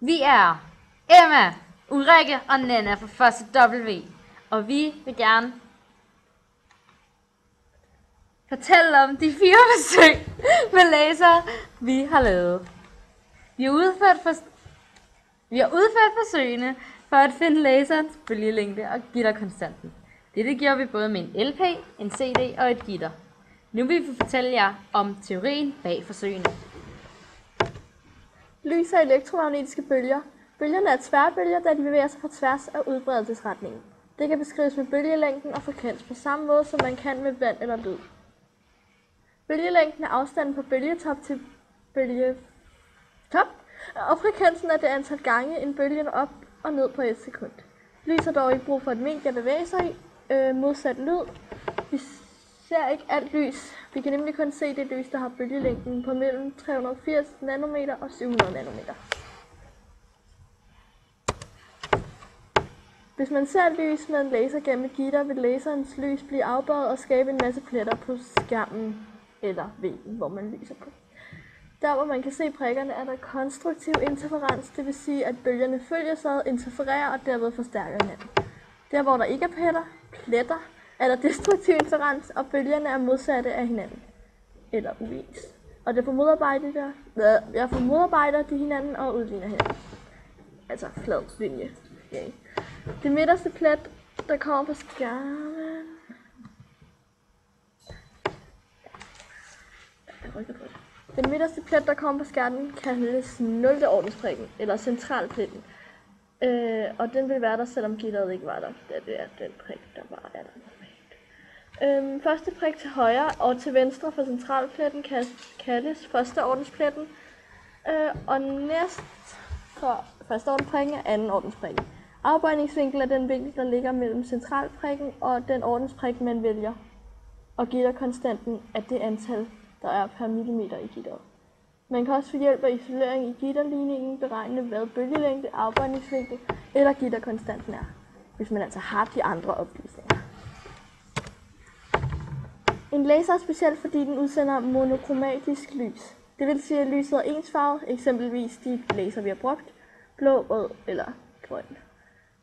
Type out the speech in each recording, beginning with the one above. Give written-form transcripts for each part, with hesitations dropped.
Vi er Emma, Ulrikke og Nana fra første W, og vi vil gerne fortælle om de 4 forsøg med laser, vi har lavet. Vi har udført forsøgene for at finde laserens bølgelængde og gitterkonstanten. Dette gjorde vi både med en LP, en CD og et gitter. Nu vil vi fortælle jer om teorien bag forsøgene. Lys er elektromagnetiske bølger. Bølgerne er tværbølger, da de bevæger sig på tværs af udbredelsesretningen. Det kan beskrives med bølgelængden og frekvens på samme måde, som man kan med vand eller lyd. Bølgelængden er afstanden fra bølgetop til bølgetop, og frekvensen er det antal gange en bølge op og ned på et sekund. Lys har dog ikke brug for et medie at bevæge sig i, modsat lyd. Vi ser ikke alt lys. Vi kan nemlig kun se det lys, der har bølgelængden på mellem 380 nanometer og 700 nanometer. Hvis man ser lys med en laser gennem et gitter, vil laserens lys blive afbøjet og skabe en masse pletter på skærmen eller væggen, hvor man lyser på. Der hvor man kan se prikkerne, er der konstruktiv interferens, det vil sige at bølgerne følges ad, interfererer og derved forstærker hinanden. Der hvor der ikke er pletter, er der destruktiv interferens, og bølgerne er modsatte af hinanden, eller uens. Og derfor modarbejder de hinanden og udligner hinanden. Altså flad linje. Okay. Det midterste plet, der kommer på skærmen. Den midterste plet, der kommer på skærmen, kaldes 0. ordensprikken, eller centralpletten. Og den vil være der, selvom gitteret ikke var der, da det er den prik, der bare er der. Første prik til højre og til venstre for centralpletten kaldes første ordenspletten. Og næst for første ordensprikken er anden ordensprikken. Afbøjningsvinkel er den vinkel, der ligger mellem centralprikken og den ordensprik, man vælger. Og gitterkonstanten er det antal, der er per millimeter i gitteret. Man kan også få hjælp af isolering i gitterligningen beregne, hvad bølgelængde, afbøjningsvinkel eller gitterkonstanten er, hvis man altså har de andre oplysninger. En laser er speciel, fordi den udsender monokromatisk lys. Det vil sige, at lyset er ensfarvet, eksempelvis de laser, vi har brugt, blå, rød eller grøn.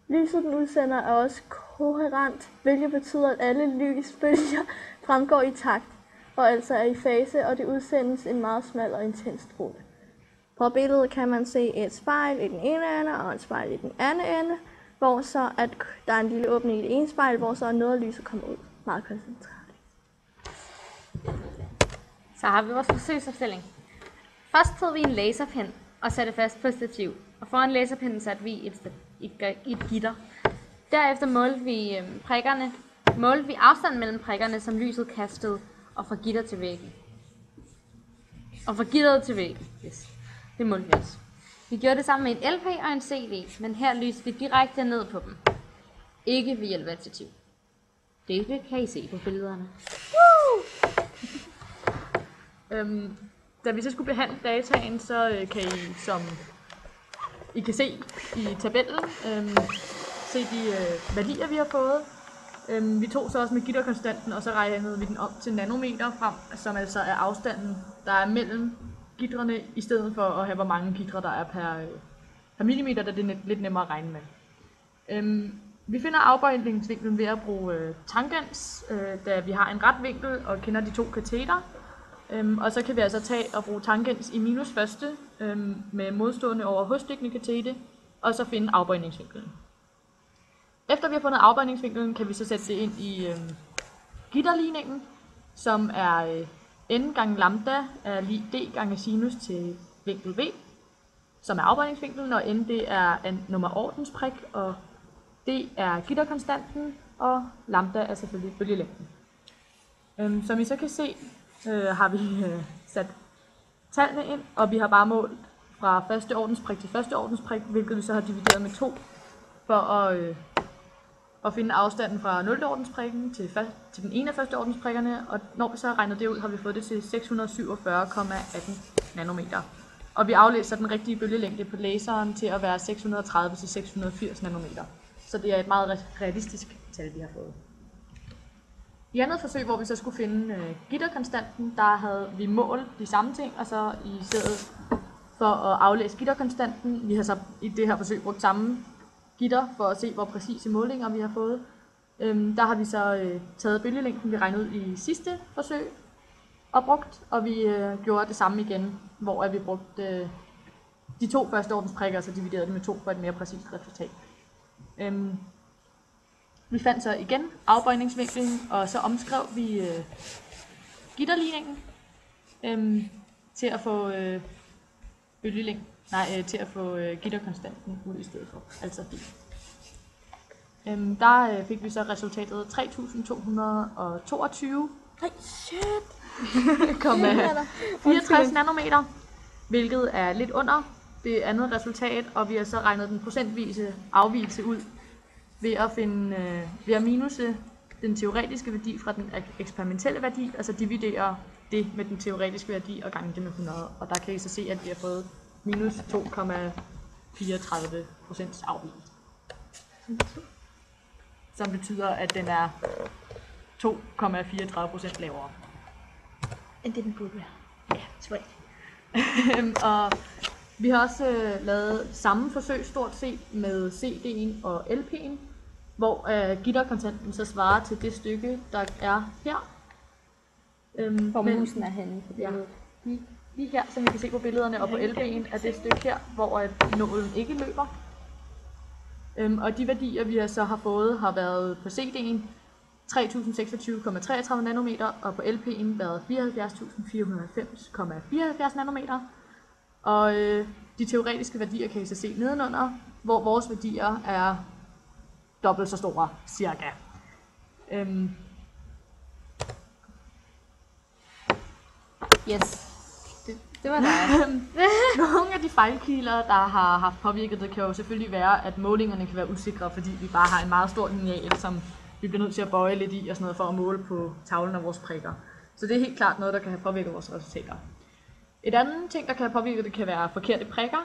Lyset, den udsender, er også koherent, hvilket betyder, at alle lysbølger fremgår i takt, og altså er i fase, og det udsendes en meget smal og intens stråle. På billedet kan man se et spejl i den ene ende og et spejl i den anden ende, hvor så at der er en lille åbning i det ene spejl, hvor så noget af lyset kommer ud. Meget koncentreret. Så har vi vores forsøgsopstilling. Først tog vi en laserpen og satte fast på stativ, og foran laserpinden satte vi et gitter. Derefter målte vi afstanden mellem prikkerne, som lyset kastede, og fra gitter til væggen. Og fra gitteret til væggen. Yes. Det målte vi også. Vi gjorde det sammen med en LP og en CD, men her lyste vi direkte ned på dem. Ikke ved hjælp af et stativ. Det kan I se på billederne. Da vi så skulle behandle dataen, så kan I, som I kan se i tabellen, se de værdier, vi har fået. Vi tog så også med gitterkonstanten, og så regnede vi den op til nanometer frem, som altså er afstanden, der er mellem gitrene, i stedet for at have, hvor mange gitre der er per millimeter, da det er lidt nemmere at regne med. Vi finder afbøjningsvinklen ved at bruge tangens, da vi har en ret vinkel og kender de to kateter. Og så kan vi altså tage og bruge tangens i minus første med modstående over hosstikkende katete, og så finde afbøjningsvinklen. Efter vi har fundet afbøjningsvinklen, kan vi så sætte det ind i gitterligningen, som er n gange lambda er lig d gange sinus til vinkel v, som er afbøjningsvinklen, og n det er nummer ordensprik, og d er gitterkonstanten, og lambda er selvfølgelig bølgelængden. Som I så kan se, har vi sat tallene ind, og vi har bare målt fra første ordensprik til første ordensprik, hvilket vi så har divideret med 2 for at finde afstanden fra 0. ordensprikken til den ene af første ordensprikkerne, og når vi så har regnet det ud, har vi fået det til 647,18 nanometer. Og vi aflæser den rigtige bølgelængde på laseren til at være 630-680 nanometer. Så det er et meget realistisk tal, vi har fået. I andet forsøg, hvor vi så skulle finde gitterkonstanten, der havde vi målt de samme ting, og så i stedet for at aflæse gitterkonstanten. Vi har så i det her forsøg brugt samme gitter for at se, hvor præcise målinger vi har fået. Der har vi så taget bølgelængden, vi regnede ud i sidste forsøg, og brugt, og vi gjorde det samme igen, hvor vi brugte de 2 første ordensprikker, og så dividerede det med 2 for et mere præcist resultat. Vi fandt så igen afbøjningsvinklen, og så omskrev vi gitterligningen til at få til at få gitterkonstanten ud i stedet for, altså pi. Der fik vi så resultatet 3222. Nej, shit! 64 nanometer, hvilket er lidt under det andet resultat, og vi har så regnet den procentvise afvigelse ud ved at minuse den teoretiske værdi fra den eksperimentelle værdi, og så dividere det med den teoretiske værdi og gange det med 100. Og der kan I så se, at vi har fået minus 2,34% afvigelse. Som betyder, at den er 2,34% lavere. End det den burde være. Ja, sweet. Og vi har også lavet samme forsøg stort set med CD'en og LP'en, hvor gitterkonstanten så svarer til det stykke, der er her. Hvor musen er henne på billedet. Ja, lige her, som vi kan se på billederne, og på LP'en er det stykke her, hvor nålen ikke løber. Og de værdier, vi så har fået, har været på CD'en 3026,33 nanometer, og på LP'en været 74.490,74 nanometer. Og de teoretiske værdier kan I så se nedenunder, hvor vores værdier er dobbelt så store, cirka. Yes, det var dig. Nogle af de fejlkilder, der har haft påvirket det, kan jo selvfølgelig være, at målingerne kan være usikre, fordi vi bare har en meget stor lineal, som vi bliver nødt til at bøje lidt i og sådan noget for at måle på tavlen af vores prikker. Så det er helt klart noget, der kan have påvirket vores resultater. Et andet ting, der kan have påvirket det, kan være forkerte prikker.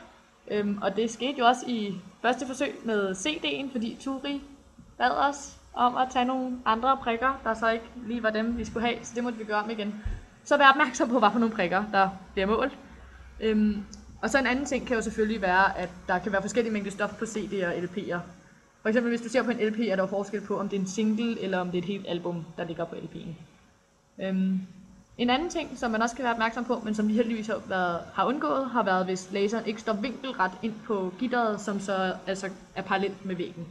Og det skete jo også i første forsøg med CD'en, fordi Turi bad os om at tage nogle andre prikker, der så ikke lige var dem, vi skulle have, så det måtte vi gøre om igen. Så vær opmærksom på, hvad for nogle prikker, der bliver målt. Og så en anden ting kan jo selvfølgelig være, at der kan være forskellige mængder stof på CD'er og LP'er. For eksempel hvis du ser på en LP, er der jo forskel på, om det er en single, eller om det er et helt album, der ligger på LP'en. En anden ting, som man også kan være opmærksom på, men som vi heldigvis har undgået, har været, hvis laseren ikke står vinkelret ind på gitteret, som så altså er parallelt med væggen.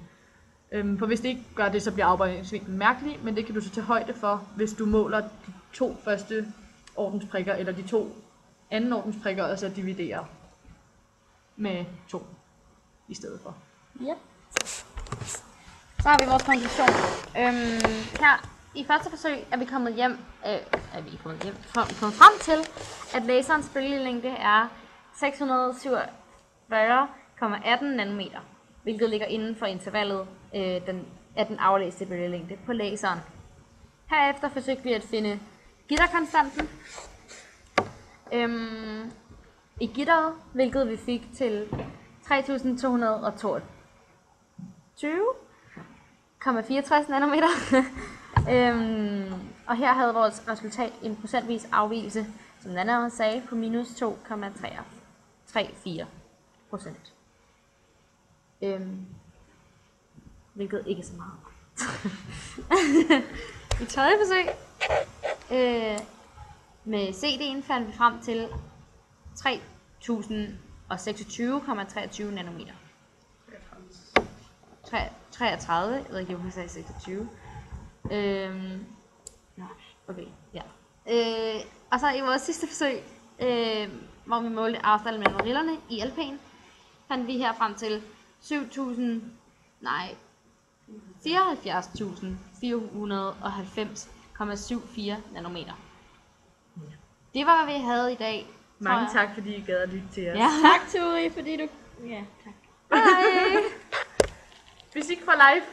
For hvis det ikke gør det, så bliver afbøjningsvinklen mærkelig, men det kan du så tage højde for, hvis du måler de 2 første ordensprikker, eller de 2 anden ordensprikker, og så dividerer med 2 i stedet for. Yep. Så har vi vores konklusion. Her i første forsøg er vi kommet frem til, at laserens bølgelængde er 647,18 nanometer, hvilket ligger inden for intervallet af den aflæste bølgelængde på laseren. Herefter forsøgte vi at finde gitterkonstanten i gitteret, hvilket vi fik til 3222,64 nanometer. Og her havde vores resultat en procentvis afvigelse, som den anden sagde, på minus 2,34%. Hvilket ikke er så meget. I tredje forsøg med CD'en fandt vi frem til 3026,23 nanometer. 33, jeg ved ikke, hvorfor jeg sagde 26. Okay, ja. Og så i vores sidste forsøg, hvor vi målte afstanden mellem rillerne i LP'en, fandt vi her frem til 74.490,74 nanometer. Det var, hvad vi havde i dag. Mange tak, fordi I gad at lytte til os. Ja. Tak, Turi, fordi du... Ja, tak. Hej! Fysik for life!